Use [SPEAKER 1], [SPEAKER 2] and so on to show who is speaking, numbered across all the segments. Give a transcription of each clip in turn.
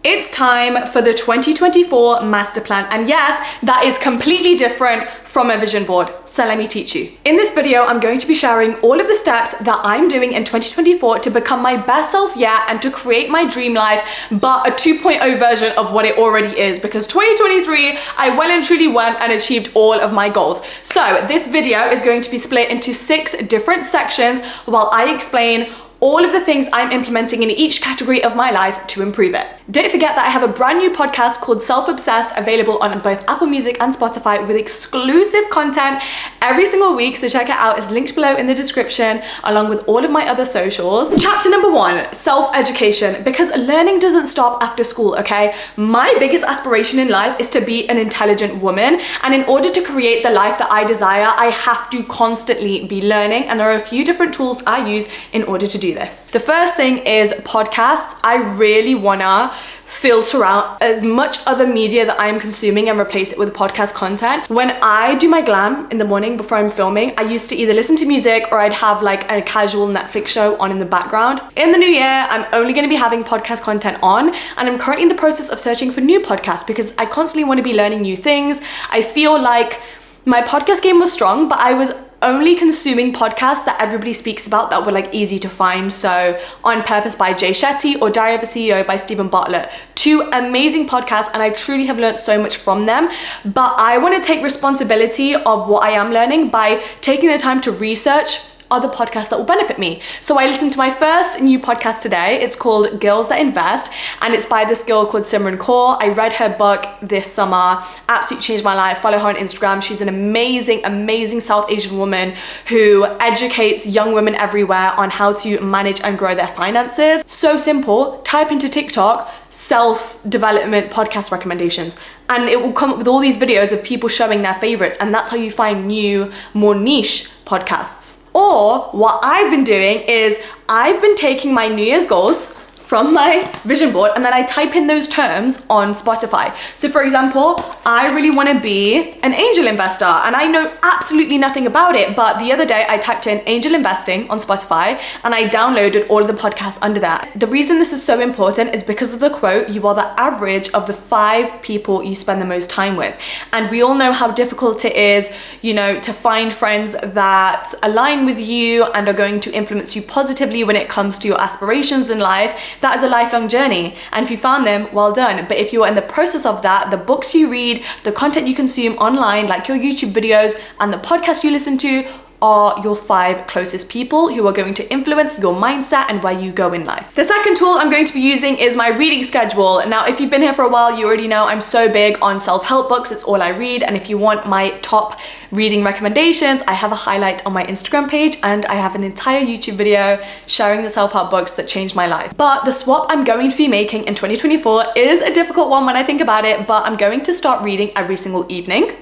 [SPEAKER 1] It's time for the 2024 master plan, and yes, that is completely different from a vision board, so let me teach you. In this video, I'm going to be sharing all of the steps that I'm doing in 2024 to become my best self yet and to create my dream life, but a 2.0 version of what it already is, because 2023, I well and truly went and achieved all of my goals. So this video is going to be split into 6 different sections while I explain all of the things I'm implementing in each category of my life to improve it. Don't forget that I have a brand new podcast called Self-Obsessed available on both Apple Music and Spotify with exclusive content every single week, so check it out. It's linked below in the description along with all of my other socials. Chapter number 1, self-education, because learning doesn't stop after school, okay? My biggest aspiration in life is to be an intelligent woman, and in order to create the life that I desire, I have to constantly be learning, and there are a few different tools I use in order to do this. The first thing is podcasts. I really wanna filter out as much other media that I'm consuming and replace it with podcast content. When I do my glam in the morning before I'm filming, I used to either listen to music or I'd have like a casual Netflix show on in the background. In the new year, I'm only gonna be having podcast content on, and I'm currently in the process of searching for new podcasts because I constantly wanna be learning new things. I feel like my podcast game was strong, but I was only consuming podcasts that everybody speaks about that were like easy to find. So On Purpose by Jay Shetty or Diary of a CEO by Stephen Bartlett. 2 amazing podcasts, and I truly have learned so much from them. But I want to take responsibility of what I am learning by taking the time to research other podcasts that will benefit me. So I listened to my first new podcast today. It's called Girls That Invest, and it's by this girl called Kaur. I read her book this summer, absolutely changed my life. Follow her on Instagram. She's an amazing South Asian woman who educates young women everywhere on how to manage and grow their finances. So simple. Type into TikTok self-development podcast recommendations, and it will come up with all these videos of people showing their favorites, and that's how you find new, more niche podcasts. Or what I've been doing is I've been taking my New Year's goals from my vision board and then I type in those terms on Spotify. So for example, I really want to be an angel investor, and I know absolutely nothing about it, but the other day I typed in angel investing on Spotify and I downloaded all of the podcasts under that. The reason this is so important is because of the quote, you are the average of the 5 people you spend the most time with. And we all know how difficult it is, you know, to find friends that align with you and are going to influence you positively when it comes to your aspirations in life. That is a lifelong journey, and if you found them, well done. But if you're in the process of that, the books you read, the content you consume online, like your YouTube videos and the podcast you listen to, are your 5 closest people who are going to influence your mindset and where you go in life. The second tool I'm going to be using is my reading schedule. Now, if you've been here for a while, you already know I'm so big on self-help books. It's all I read. And if you want my top reading recommendations, I have a highlight on my Instagram page, and I have an entire YouTube video sharing the self-help books that changed my life. But the swap I'm going to be making in 2024 is a difficult one when I think about it, but I'm going to start reading every single evening,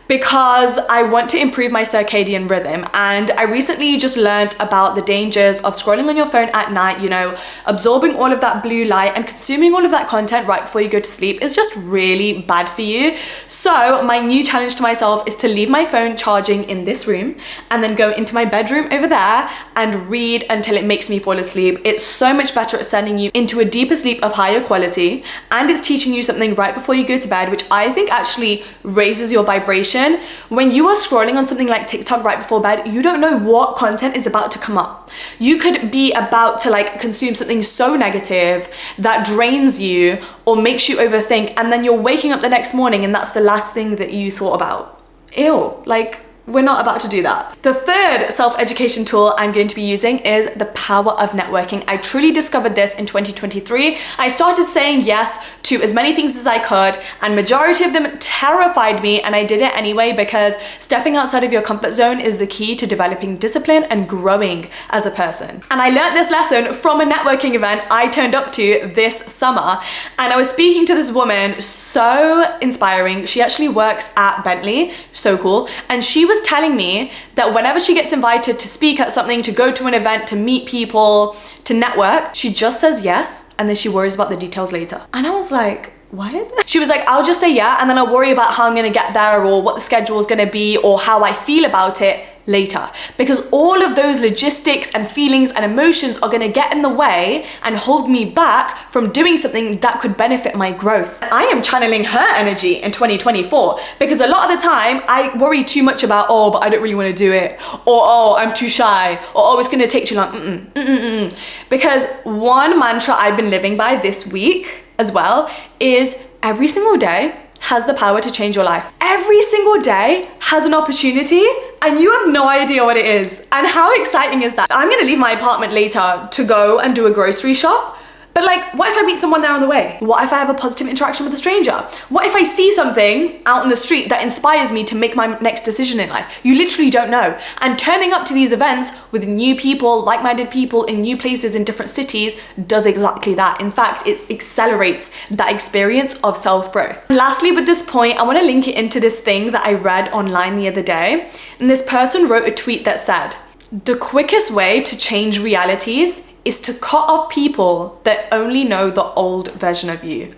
[SPEAKER 1] because I want to improve my circadian rhythm. And I recently just learned about the dangers of scrolling on your phone at night, you know, absorbing all of that blue light and consuming all of that content right before you go to sleep is just really bad for you. So my new challenge to myself is to leave my phone charging in this room and then go into my bedroom over there and read until it makes me fall asleep. It's so much better at sending you into a deeper sleep of higher quality, and it's teaching you something right before you go to bed, which I think actually raises your vibration. When you are scrolling on something like TikTok right before bed, you don't know what content is about to come up. You could be about to like consume something so negative that drains you or makes you overthink, and then you're waking up the next morning and that's the last thing that you thought about. Ew, like, we're not about to do that. The third self-education tool I'm going to be using is the power of networking. I truly discovered this in 2023. I started saying yes to as many things as I could, and majority of them terrified me, and I did it anyway because stepping outside of your comfort zone is the key to developing discipline and growing as a person. And I learned this lesson from a networking event I turned up to this summer, and I was speaking to this woman, so inspiring. She actually works at Bentley, so cool, and she was telling me that whenever she gets invited to speak at something, to go to an event, to meet people, to network, she just says yes, and then she worries about the details later. And I was like, what? She was like, I'll just say yeah, and then I'll worry about how I'm gonna get there or what the schedule is gonna be or how I feel about it later, because all of those logistics and feelings and emotions are going to get in the way and hold me back from doing something that could benefit my growth. I am channeling her energy in 2024 because a lot of the time I worry too much about, oh, but I don't really want to do it, or oh, I'm too shy, or oh, it's going to take too long. Because one mantra I've been living by this week as well is every single day has the power to change your life. Every single day has an opportunity and you have no idea what it is. And how exciting is that? I'm gonna leave my apartment later to go and do a grocery shop. But like, what if I meet someone there on the way? What if I have a positive interaction with a stranger? What if I see something out on the street that inspires me to make my next decision in life? You literally don't know. And turning up to these events with new people, like-minded people in new places in different cities does exactly that. In fact, it accelerates that experience of self-growth. And lastly, with this point, I want to link it into this thing that I read online the other day. And this person wrote a tweet that said, "The quickest way to change realities is to cut off people that only know the old version of you."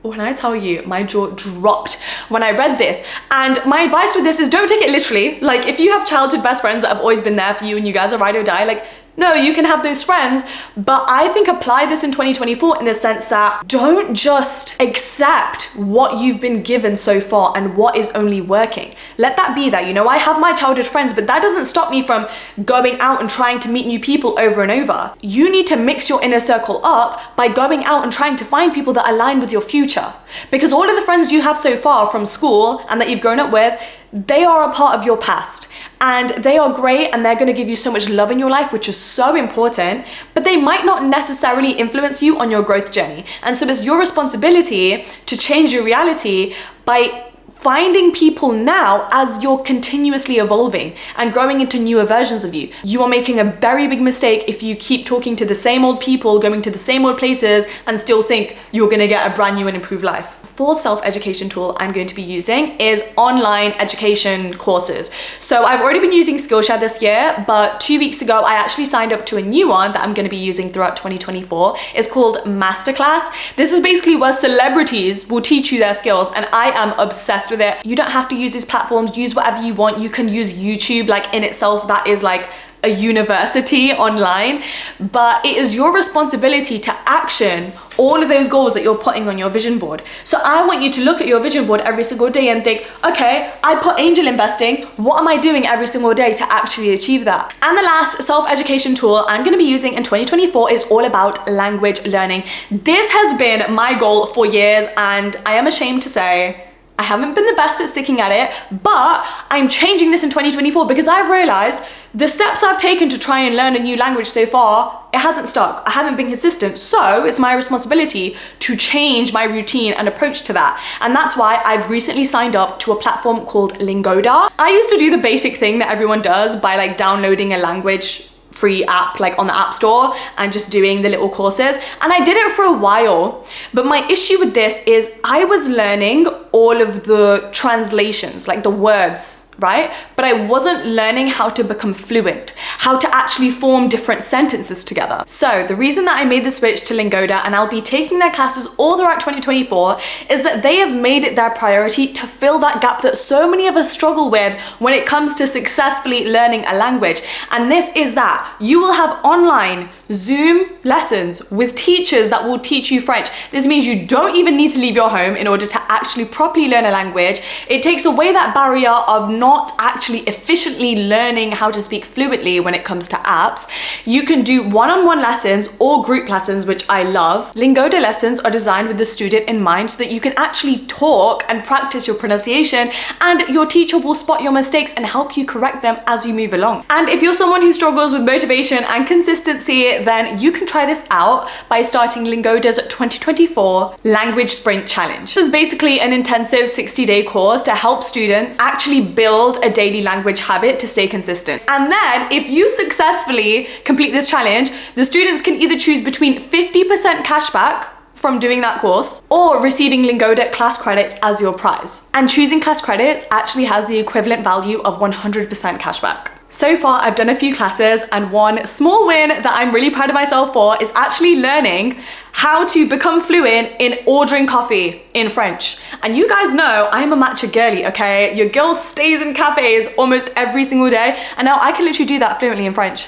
[SPEAKER 1] When I tell you, my jaw dropped when I read this. And my advice with this is don't take it literally. Like, if you have childhood best friends that have always been there for you and you guys are ride or die, like, no, you can have those friends, but I think apply this in 2024 in the sense that don't just accept what you've been given so far and what is only working. Let that be that. You know, I have my childhood friends, but that doesn't stop me from going out and trying to meet new people over and over. You need to mix your inner circle up by going out and trying to find people that align with your future. Because all of the friends you have so far from school and that you've grown up with, they are a part of your past. And they are great and they're going to give you so much love in your life, which is so important, but they might not necessarily influence you on your growth journey. And so it's your responsibility to change your reality by finding people now as you're continuously evolving and growing into newer versions of you. You are making a very big mistake if you keep talking to the same old people, going to the same old places, and still think you're going to get a brand new and improved life. Fourth self-education tool I'm going to be using is online education courses. So I've already been using Skillshare this year, but 2 weeks ago I actually signed up to a new one that I'm going to be using throughout 2024. It's called Masterclass. This is basically where celebrities will teach you their skills, and I am obsessed with it. You don't have to use these platforms, use whatever you want. You can use YouTube, like in itself, that is like a university online, but it is your responsibility to action all of those goals that you're putting on your vision board. So I want you to look at your vision board every single day and think, okay, I put angel investing, what am I doing every single day to actually achieve that? And the last self-education tool I'm going to be using in 2024 is all about language learning. This has been my goal for years, and I am ashamed to say I haven't been the best at sticking at it, but I'm changing this in 2024 because I've realized the steps I've taken to try and learn a new language so far, it hasn't stuck. I haven't been consistent. So it's my responsibility to change my routine and approach to that. And that's why I've recently signed up to a platform called Lingoda. I used to do the basic thing that everyone does by like downloading a language free app like on the App Store and just doing the little courses, and I did it for a while. But my issue with this is I was learning all of the translations, like the words, right? But I wasn't learning how to become fluent, how to actually form different sentences together. So the reason that I made the switch to Lingoda, and I'll be taking their classes all throughout 2024, is that they have made it their priority to fill that gap that so many of us struggle with when it comes to successfully learning a language. And this is that you will have online Zoom lessons with teachers that will teach you French. This means you don't even need to leave your home in order to actually properly learn a language. It takes away that barrier of not actually efficiently learning how to speak fluently when it comes to apps. You can do one-on-one lessons or group lessons, which I love. Lingoda lessons are designed with the student in mind so that you can actually talk and practice your pronunciation, and your teacher will spot your mistakes and help you correct them as you move along. And if you're someone who struggles with motivation and consistency, then you can try this out by starting Lingoda's 2024 Language Sprint Challenge. This is basically an intensive 60-day course to help students actually build a daily language habit to stay consistent. And then if you successfully complete this challenge, the students can either choose between 50% cashback from doing that course or receiving Lingoda class credits as your prize. And choosing class credits actually has the equivalent value of 100% cashback. So far, I've done a few classes, and one small win that I'm really proud of myself for is actually learning how to become fluent in ordering coffee in French. And you guys know I'm a matcha girly, okay? Your girl stays in cafes almost every single day, and now I can literally do that fluently in French.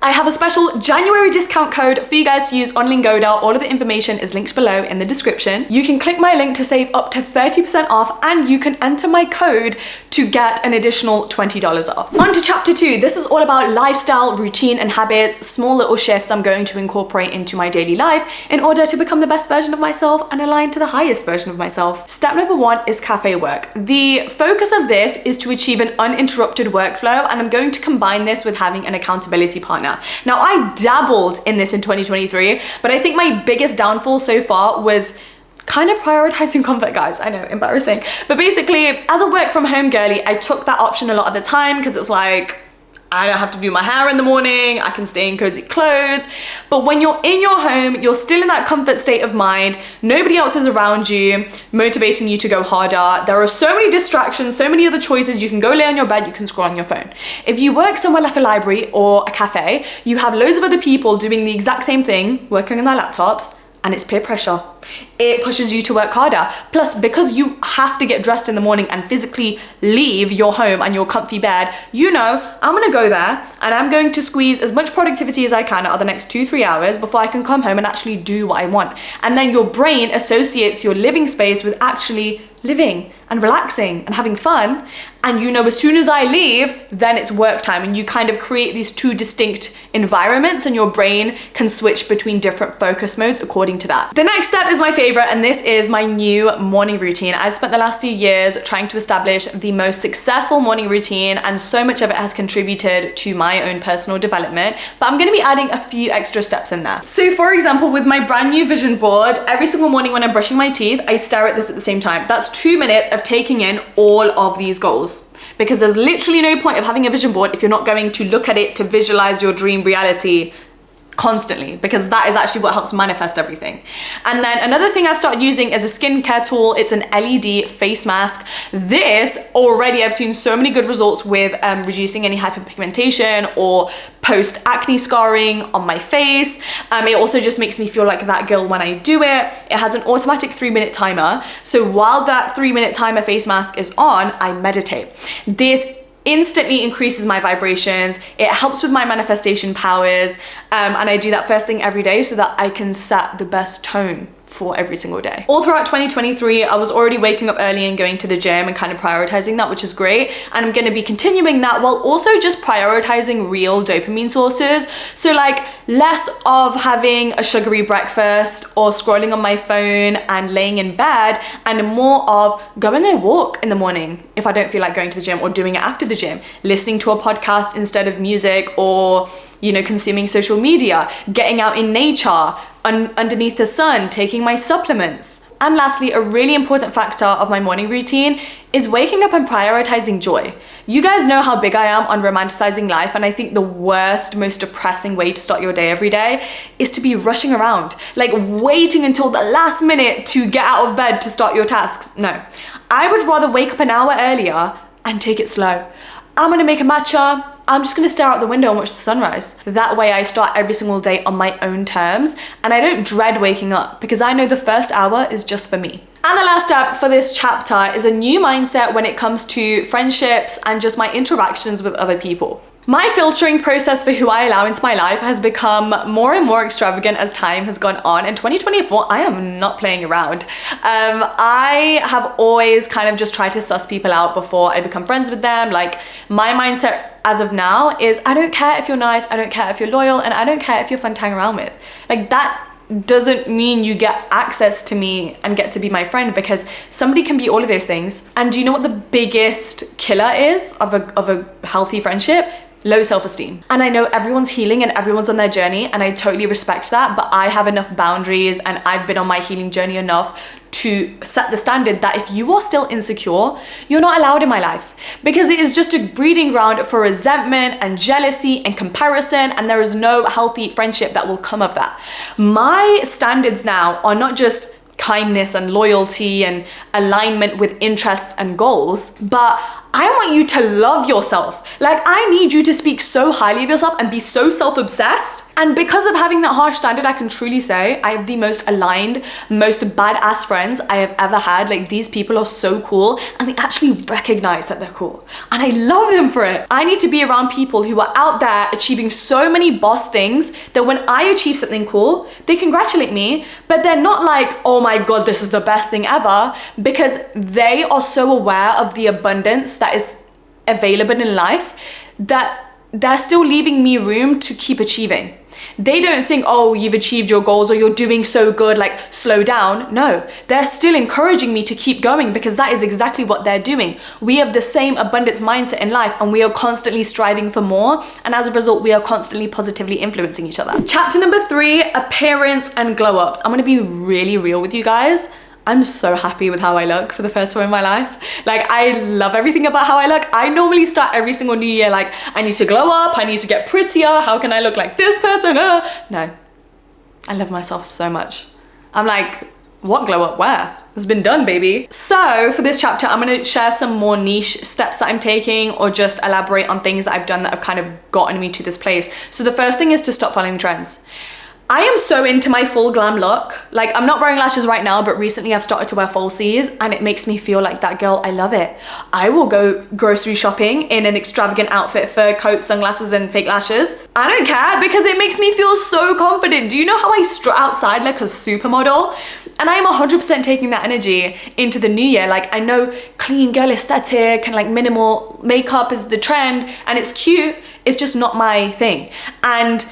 [SPEAKER 1] I have a special January discount code for you guys to use on Lingoda. All of the information is linked below in the description. You can click my link to save up to 30% off, and you can enter my code to get an additional $20 off. On to chapter 2. This is all about lifestyle, routine, and habits, small little shifts I'm going to incorporate into my daily life in order to become the best version of myself and align to the highest version of myself. Step number 1 is cafe work. The focus of this is to achieve an uninterrupted workflow, and I'm going to combine this with having an accountability partner. Now, I dabbled in this in 2023, but I think my biggest downfall so far was kind of prioritizing comfort, guys. I know, embarrassing. But basically, as a work from home girly, I took that option a lot of the time because it's like, I don't have to do my hair in the morning, I can stay in cozy clothes. But when you're in your home, you're still in that comfort state of mind. Nobody else is around you, motivating you to go harder. There are so many distractions, so many other choices. You can go lay on your bed, you can scroll on your phone. If you work somewhere like a library or a cafe, you have loads of other people doing the exact same thing, working on their laptops, and it's peer pressure. It pushes you to work harder. Plus, because you have to get dressed in the morning and physically leave your home and your comfy bed, you know, I'm gonna go there and I'm going to squeeze as much productivity as I can out of the next 2-3 hours before I can come home and actually do what I want. And then your brain associates your living space with actually living and relaxing and having fun. And you know, as soon as I leave, then it's work time, and you kind of create these two distinct environments, and your brain can switch between different focus modes according to that. The next step is my favorite, and this is my new morning routine. I've spent the last few years trying to establish the most successful morning routine, and so much of it has contributed to my own personal development, but I'm gonna be adding a few extra steps in there. So for example, with my brand new vision board, every single morning when I'm brushing my teeth, I stare at this at the same time. That's 2 minutes of taking in all of these goals. Because there's literally no point of having a vision board if you're not going to look at it to visualize your dream reality constantly, because that is actually what helps manifest everything. And then another thing I've started using is a skincare tool. It's an LED face mask. This already, I've seen so many good results with reducing any hyperpigmentation or post acne scarring on my face. It also just makes me feel like that girl when I do it. It has an automatic 3-minute timer. So while that 3-minute timer face mask is on, I meditate. This instantly increases my vibrations. It helps with my manifestation powers, and I do that first thing every day so that I can set the best tone for every single day. All throughout 2023, I was already waking up early and going to the gym and kind of prioritizing that, which is great. And I'm going to be continuing that while also just prioritizing real dopamine sources. So like less of having a sugary breakfast or scrolling on my phone and laying in bed, and more of going on a walk in the morning if I don't feel like going to the gym, or doing it after the gym, listening to a podcast instead of music, or, you know, consuming social media, getting out in nature, underneath the sun, taking my supplements. And lastly, a really important factor of my morning routine is waking up and prioritizing joy. You guys know how big I am on romanticizing life, and I think the worst, most depressing way to start your day every day is to be rushing around, like waiting until the last minute to get out of bed to start your tasks. No, I would rather wake up an hour earlier and take it slow. I'm gonna make a matcha. I'm just gonna stare out the window and watch the sunrise. That way I start every single day on my own terms, and I don't dread waking up because I know the first hour is just for me. And the last step for this chapter is a new mindset when it comes to friendships and just my interactions with other people. My filtering process for who I allow into my life has become more and more extravagant as time has gone on. In 2024, I am not playing around. I have always kind of just tried to suss people out before I become friends with them. Like, my mindset as of now is I don't care if you're nice, I don't care if you're loyal, and I don't care if you're fun to hang around with. Like, that doesn't mean you get access to me and get to be my friend, because somebody can be all of those things. And do you know what the biggest killer is of a healthy friendship? Low self-esteem. And I know everyone's healing and everyone's on their journey, and I totally respect that, but I have enough boundaries and I've been on my healing journey enough to set the standard that if you are still insecure, you're not allowed in my life, because it is just a breeding ground for resentment and jealousy and comparison, and there is no healthy friendship that will come of that. My standards now are not just kindness and loyalty and alignment with interests and goals, but I want you to love yourself. Like, I need you to speak so highly of yourself and be so self-obsessed. And because of having that harsh standard, I can truly say I have the most aligned, most badass friends I have ever had. Like, these people are so cool and they actually recognize that they're cool. And I love them for it. I need to be around people who are out there achieving so many boss things that when I achieve something cool, they congratulate me, but they're not like, oh my God, this is the best thing ever, because they are so aware of the abundance that is available in life that they're still leaving me room to keep achieving. They don't think, oh, you've achieved your goals or you're doing so good, like slow down. No, they're still encouraging me to keep going because that is exactly what they're doing. We have the same abundance mindset in life and we are constantly striving for more. And as a result, we are constantly positively influencing each other. Chapter number 3, appearance and glow ups. I'm gonna be really real with you guys. I'm so happy with how I look for the first time in my life. Like, I love everything about how I look. I normally start every single new year like, I need to glow up, I need to get prettier, how can I look like this person? No, I love myself so much. I'm like, what glow up where? It's been done, baby. So for this chapter, I'm gonna share some more niche steps that I'm taking or just elaborate on things that I've done that have kind of gotten me to this place. So the first thing is to stop following trends. I am so into my full glam look. Like, I'm not wearing lashes right now, but recently I've started to wear falsies and it makes me feel like that girl. I love it. I will go grocery shopping in an extravagant outfit, fur coat, sunglasses, and fake lashes. I don't care because it makes me feel so confident. Do you know how I strut outside like a supermodel? And I am 100% taking that energy into the new year. Like, I know clean girl aesthetic and like minimal makeup is the trend and it's cute. It's just not my thing. And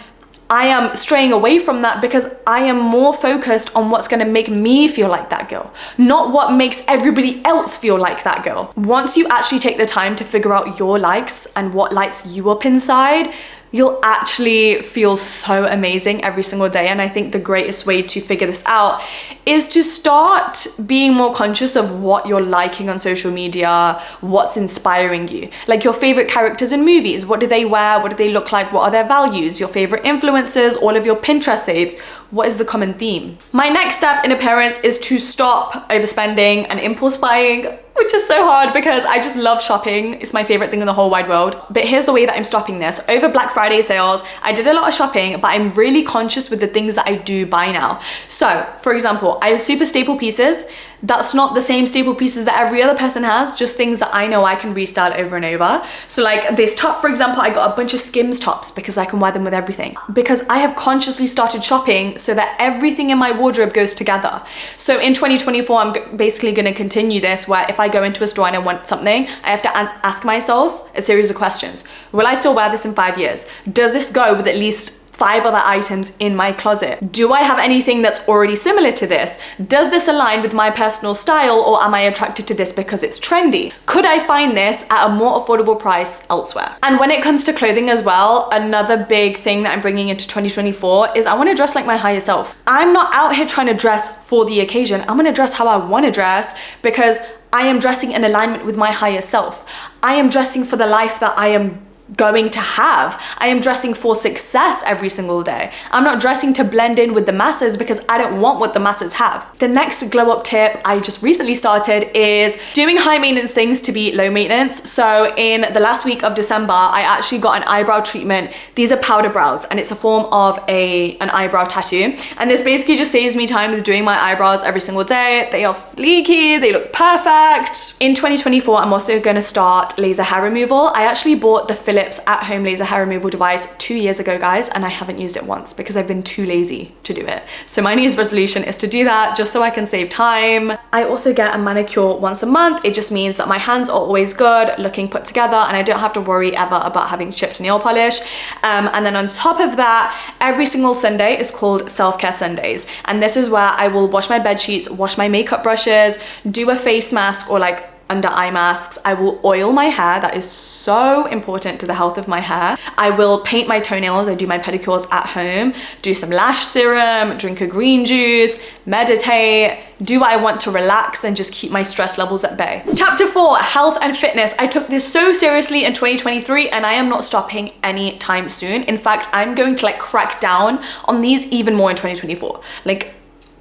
[SPEAKER 1] I am straying away from that because I am more focused on what's gonna make me feel like that girl, not what makes everybody else feel like that girl. Once you actually take the time to figure out your likes and what lights you up inside, you'll actually feel so amazing every single day. And I think the greatest way to figure this out is to start being more conscious of what you're liking on social media, what's inspiring you. Like your favorite characters in movies, what do they wear? What do they look like? What are their values? Your favorite influencers, all of your Pinterest saves, what is the common theme? My next step in appearance is to stop overspending and impulse buying, which is so hard because I just love shopping. It's my favorite thing in the whole wide world. But here's the way that I'm stopping this. Over Black Friday sales, I did a lot of shopping, but I'm really conscious with the things that I do buy now. So, for example, I have super staple pieces. That's not the same staple pieces that every other person has, just things that I know I can restyle over and over. So like this top, for example, I got a bunch of Skims tops because I can wear them with everything. Because I have consciously started shopping so that everything in my wardrobe goes together. So in 2024, I'm basically gonna continue this where if I go into a store and I want something, I have to ask myself a series of questions. Will I still wear this in 5 years? Does this go with at least 5 other items in my closet? Do I have anything that's already similar to this? Does this align with my personal style or am I attracted to this because it's trendy? Could I find this at a more affordable price elsewhere? And when it comes to clothing as well, another big thing that I'm bringing into 2024 is I want to dress like my higher self. I'm not out here trying to dress for the occasion. I'm going to dress how I want to dress because I am dressing in alignment with my higher self. I am dressing for the life that I am going to have. I am dressing for success every single day. I'm not dressing to blend in with the masses because I don't want what the masses have. The next glow up tip I just recently started is doing high maintenance things to be low maintenance. So in the last week of December, I actually got an eyebrow treatment. These are powder brows and it's a form of an eyebrow tattoo. And this basically just saves me time with doing my eyebrows every single day. They are fleeky, they look perfect. In 2024, I'm also gonna start laser hair removal. I actually bought the Philips at-home laser hair removal device 2 years ago, guys, and I haven't used it once because I've been too lazy to do it. So my New Year's resolution is to do that just so I can save time. I also get a manicure once a month. It just means that my hands are always good, looking put together, and I don't have to worry ever about having chipped nail polish. And then on top of that, every single Sunday is called self-care Sundays. And this is where I will wash my bed sheets, wash my makeup brushes, do a face mask or like under eye masks. I will oil my hair. That is so important to the health of my hair. I will paint my toenails. I do my pedicures at home, do some lash serum, drink a green juice, meditate, do what I want to relax and just keep my stress levels at bay. Chapter 4, health and fitness. I took this so seriously in 2023 and I am not stopping anytime soon. In fact, I'm going to like crack down on these even more in 2024. Like,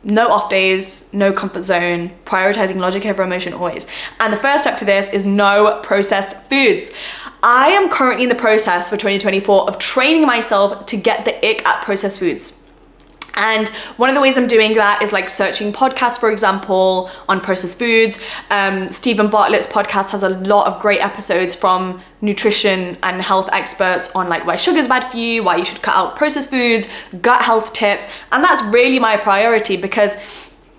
[SPEAKER 1] no off days, no comfort zone, prioritizing logic over emotion always. And the first step to this is no processed foods. I am currently in the process for 2024 of training myself to get the ick at processed foods. And one of the ways I'm doing that is like searching podcasts, for example, on processed foods. Stephen Bartlett's podcast has a lot of great episodes from nutrition and health experts on like why sugar's bad for you, why you should cut out processed foods, gut health tips. And that's really my priority, because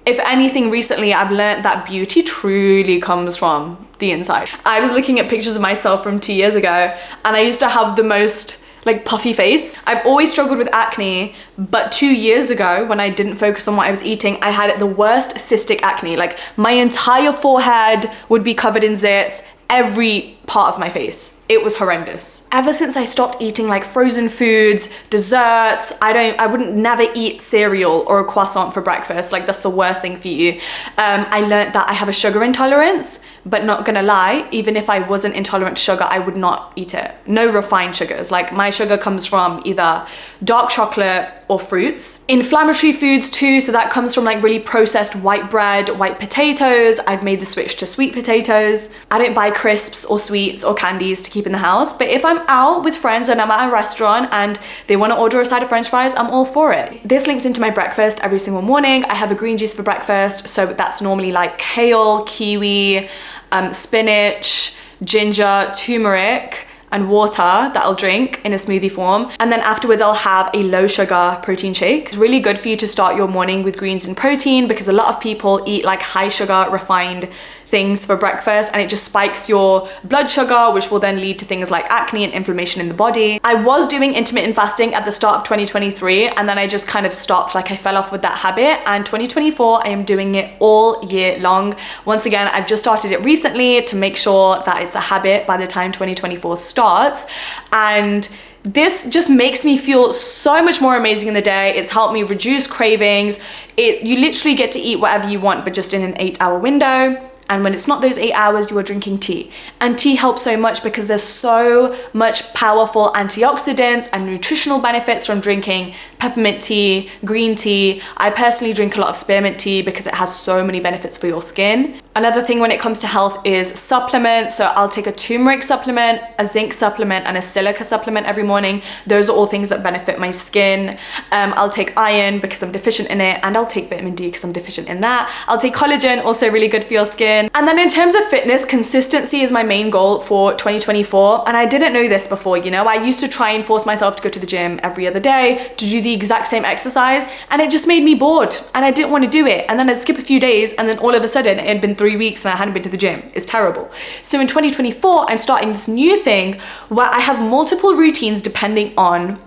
[SPEAKER 1] if anything, recently I've learned that beauty truly comes from the inside. I was looking at pictures of myself from 2 years ago, and I used to have the most like puffy face. I've always struggled with acne, but 2 years ago when I didn't focus on what I was eating, I had the worst cystic acne. Like my entire forehead would be covered in zits, every part of my face. It was horrendous. Ever since I stopped eating like frozen foods, desserts, I wouldn't never eat cereal or a croissant for breakfast. Like that's the worst thing for you. I learned that I have a sugar intolerance, but not gonna lie, even if I wasn't intolerant to sugar, I would not eat it. No refined sugars. Like my sugar comes from either dark chocolate or fruits. Inflammatory foods too, so that comes from like really processed white bread, white potatoes. I've made the switch to sweet potatoes. I don't buy crisps or sweets or candies to keep in the house, but if I'm out with friends and I'm at a restaurant and they want to order a side of french fries, I'm all for it. This links into my breakfast every single morning. I have a green juice for breakfast, so that's normally like kale, kiwi, spinach, ginger, turmeric, and water that I'll drink in a smoothie form. And then afterwards I'll have a low sugar protein shake. It's really good for you to start your morning with greens and protein, because a lot of people eat like high sugar refined things for breakfast, and it just spikes your blood sugar, which will then lead to things like acne and inflammation in the body. I was doing intermittent fasting at the start of 2023, and then I just kind of stopped, like I fell off with that habit. And 2024, I am doing it all year long. Once again, I've just started it recently to make sure that it's a habit by the time 2024 starts. And this just makes me feel so much more amazing in the day. It's helped me reduce cravings. You literally get to eat whatever you want, but just in an 8-hour window. And when it's not those 8 hours, you are drinking tea. And tea helps so much because there's so much powerful antioxidants and nutritional benefits from drinking peppermint tea, green tea. I personally drink a lot of spearmint tea because it has so many benefits for your skin. Another thing when it comes to health is supplements. So I'll take a turmeric supplement, a zinc supplement, and a silica supplement every morning. Those are all things that benefit my skin. I'll take iron because I'm deficient in it, and I'll take vitamin D because I'm deficient in that. I'll take collagen, also really good for your skin. And then in terms of fitness, consistency is my main goal for 2024. And I didn't know this before, you know, I used to try and force myself to go to the gym every other day to do the exact same exercise, and it just made me bored and I didn't want to do it. And then I'd skip a few days, and then all of a sudden it had been 3 weeks and I hadn't been to the gym. It's terrible. So in 2024, I'm starting this new thing where I have multiple routines depending on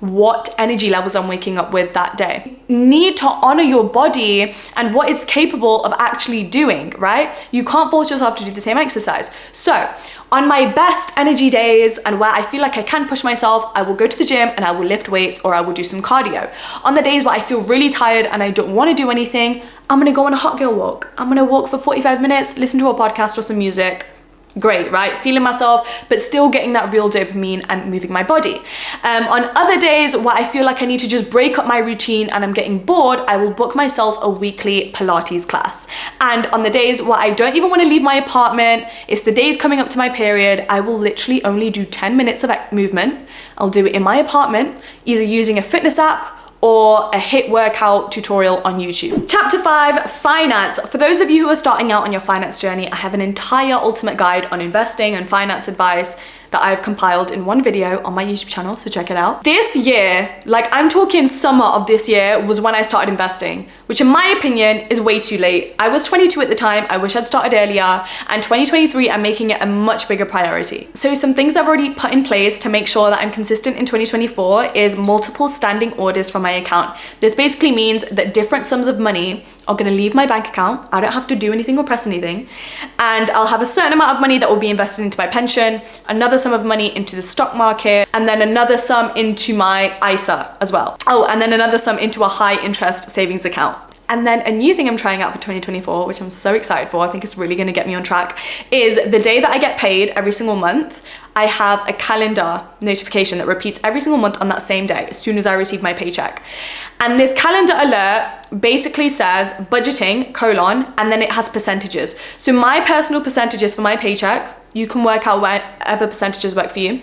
[SPEAKER 1] what energy levels I'm waking up with that day. You need to honor your body and what it's capable of actually doing, right? You can't force yourself to do the same exercise. So on my best energy days and where I feel like I can push myself, I will go to the gym and I will lift weights or I will do some cardio. On the days where I feel really tired and I don't want to do anything, I'm gonna go on a hot girl walk. I'm gonna walk for 45 minutes, listen to a podcast or some music. Great, right? Feeling myself, but still getting that real dopamine and moving my body. On other days where I feel like I need to just break up my routine and I'm getting bored, I will book myself a weekly Pilates class. And on the days where I don't even want to leave my apartment, it's the days coming up to my period, I will literally only do 10 minutes of movement. I'll do it in my apartment, either using a fitness app or a HIIT workout tutorial on YouTube. Chapter 5, finance. For those of you who are starting out on your finance journey, I have an entire ultimate guide on investing and finance advice that I've compiled in one video on my YouTube channel, so check it out. This year, like I'm talking summer of this year, was when I started investing, which in my opinion is way too late. I was 22 at the time, I wish I'd started earlier, and 2023 I'm making it a much bigger priority. So some things I've already put in place to make sure that I'm consistent in 2024 is multiple standing orders from my account. This basically means that different sums of money are gonna leave my bank account. I don't have to do anything or press anything. And I'll have a certain amount of money that will be invested into my pension, another sum of money into the stock market, and then another sum into my ISA as well. Oh, and then another sum into a high interest savings account. And then a new thing I'm trying out for 2024, which I'm so excited for, I think it's really gonna get me on track, is the day that I get paid every single month, I have a calendar notification that repeats every single month on that same day, as soon as I receive my paycheck. And this calendar alert basically says budgeting, and then it has percentages. So my personal percentages for my paycheck, you can work out whatever percentages work for you.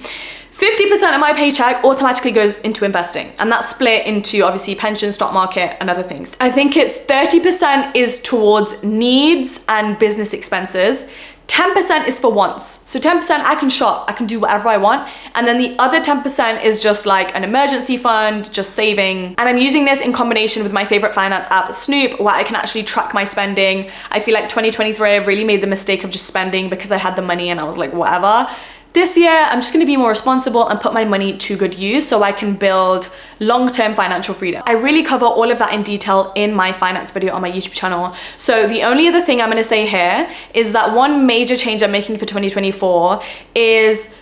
[SPEAKER 1] 50% of my paycheck automatically goes into investing, and that's split into obviously pension, stock market, and other things. I think it's 30% is towards needs and business expenses. 10% is for wants. So 10% I can shop, I can do whatever I want. And then the other 10% is just like an emergency fund, just saving. And I'm using this in combination with my favorite finance app, Snoop, where I can actually track my spending. I feel like 2023, I really made the mistake of just spending because I had the money and I was like, whatever. This year, I'm just gonna be more responsible and put my money to good use so I can build long-term financial freedom. I really cover all of that in detail in my finance video on my YouTube channel. So the only other thing I'm gonna say here is that one major change I'm making for 2024 is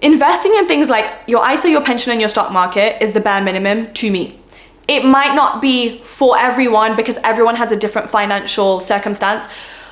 [SPEAKER 1] investing in things like your ISA, your pension, and your stock market is the bare minimum to me. It might not be for everyone because everyone has a different financial circumstance.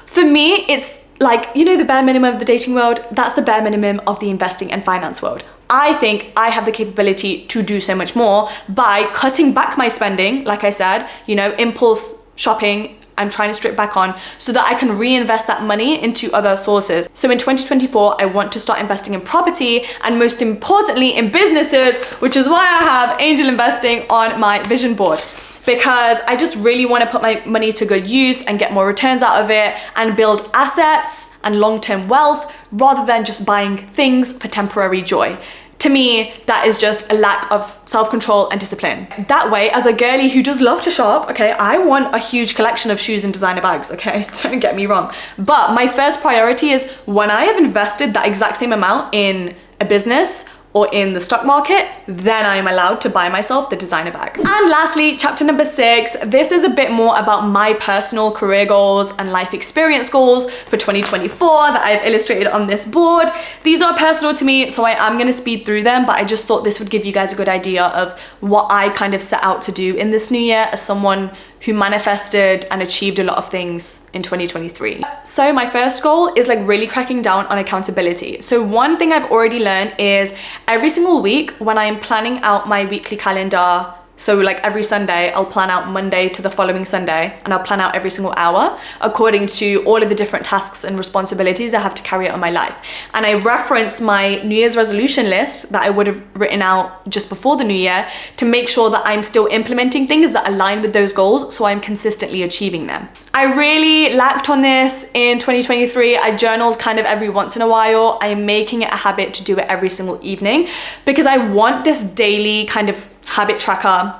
[SPEAKER 1] For me, it's like, you know, the bare minimum of the dating world, that's the bare minimum of the investing and finance world. I think I have the capability to do so much more by cutting back my spending. Like I said, you know, impulse shopping, I'm trying to strip back on so that I can reinvest that money into other sources. So in 2024, I want to start investing in property and most importantly in businesses, which is why I have angel investing on my vision board. Because I just really want to put my money to good use and get more returns out of it and build assets and long-term wealth rather than just buying things for temporary joy. To me, that is just a lack of self-control and discipline. That way, as a girly who does love to shop, okay, I want a huge collection of shoes and designer bags, okay? Don't get me wrong. But my first priority is when I have invested that exact same amount in a business or in the stock market, then I am allowed to buy myself the designer bag. And lastly, chapter number 6, this is a bit more about my personal career goals and life experience goals for 2024 that I've illustrated on this board. These are personal to me, so I am gonna speed through them, but I just thought this would give you guys a good idea of what I kind of set out to do in this new year as someone who manifested and achieved a lot of things in 2023. So my first goal is like really cracking down on accountability. So one thing I've already learned is every single week when I am planning out my weekly calendar, so like every Sunday, I'll plan out Monday to the following Sunday, and I'll plan out every single hour according to all of the different tasks and responsibilities I have to carry out in my life. And I reference my New Year's resolution list that I would have written out just before the new year to make sure that I'm still implementing things that align with those goals so I'm consistently achieving them. I really lacked on this in 2023. I journaled kind of every once in a while. I am making it a habit to do it every single evening because I want this daily kind of habit tracker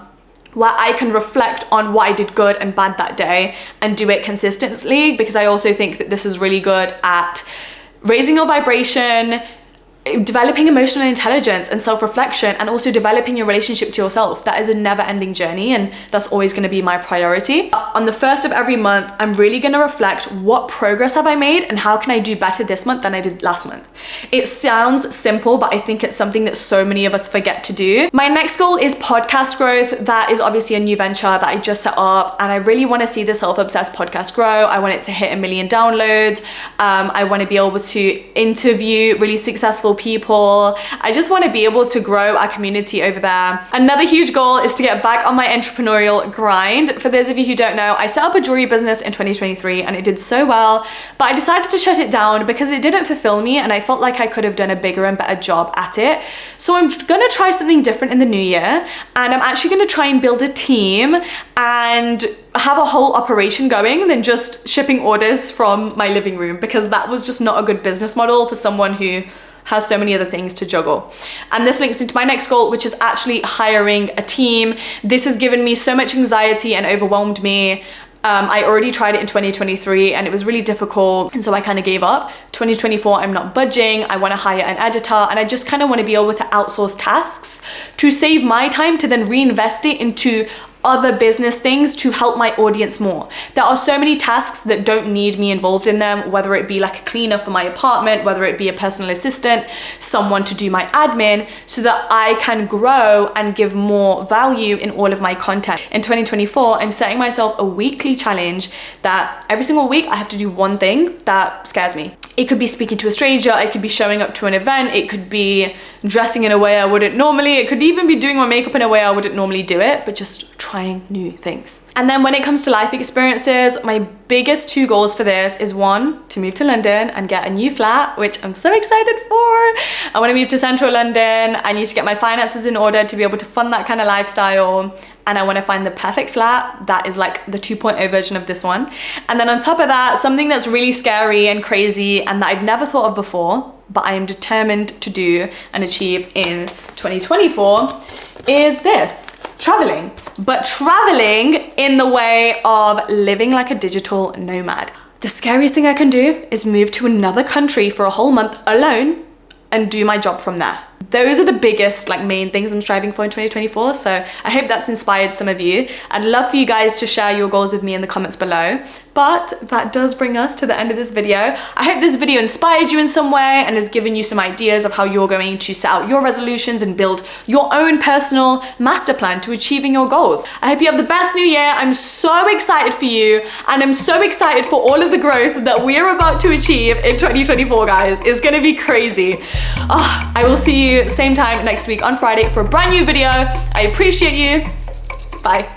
[SPEAKER 1] where I can reflect on what I did good and bad that day and do it consistently, because I also think that this is really good at raising your vibration, developing emotional intelligence and self-reflection, and also developing your relationship to yourself. That is a never-ending journey, and that's always going to be my priority. On the first of every month, I'm really going to reflect what progress have I made and how can I do better this month than I did last month. It sounds simple, but I think it's something that so many of us forget to do. My next goal is podcast growth. That is obviously a new venture that I just set up, and I really want to see the Self-Obsessed podcast grow. I want it to hit 1 million downloads. I want to be able to interview really successful people. I just want to be able to grow our community over there. Another huge goal is to get back on my entrepreneurial grind. For those of you who don't know, I set up a jewelry business in 2023 and it did so well, but I decided to shut it down because it didn't fulfill me and I felt like I could have done a bigger and better job at it. So I'm gonna try something different in the new year, and I'm actually gonna try and build a team and have a whole operation going than just shipping orders from my living room, because that was just not a good business model for someone who has so many other things to juggle. And this links into my next goal, which is actually hiring a team. This has given me so much anxiety and overwhelmed me. I already tried it in 2023 and it was really difficult, and so I kind of gave up. 2024, I'm not budging. I want to hire an editor, and I just kind of want to be able to outsource tasks to save my time to then reinvest it into other business things to help my audience more. There are so many tasks that don't need me involved in them, whether it be like a cleaner for my apartment, whether it be a personal assistant, someone to do my admin, so that I can grow and give more value in all of my content. In 2024, I'm setting myself a weekly challenge that every single week I have to do one thing that scares me. It could be speaking to a stranger, it could be showing up to an event, it could be dressing in a way I wouldn't normally, it could even be doing my makeup in a way I wouldn't normally do it, but just trying new things. And then when it comes to life experiences, my biggest 2 goals for this is 1, to move to London and get a new flat, which I'm so excited for. I want to move to central London. I need to get my finances in order to be able to fund that kind of lifestyle. And I want to find the perfect flat that is like the 2.0 version of this one. And then on top of that, something that's really scary and crazy and that I'd never thought of before, but I am determined to do and achieve in 2024 is this, traveling. But traveling in the way of living like a digital nomad. The scariest thing I can do is move to another country for a whole month alone and do my job from there. Those are the biggest main things I'm striving for in 2024. So I hope that's inspired some of you. I'd love for you guys to share your goals with me in the comments below. But that does bring us to the end of this video. I hope this video inspired you in some way and has given you some ideas of how you're going to set out your resolutions and build your own personal master plan to achieving your goals. I hope you have the best new year. I'm so excited for you, and I'm so excited for all of the growth that we are about to achieve in 2024, guys. It's gonna be crazy. I will see you same time next week on Friday for a brand new video. I appreciate you. Bye.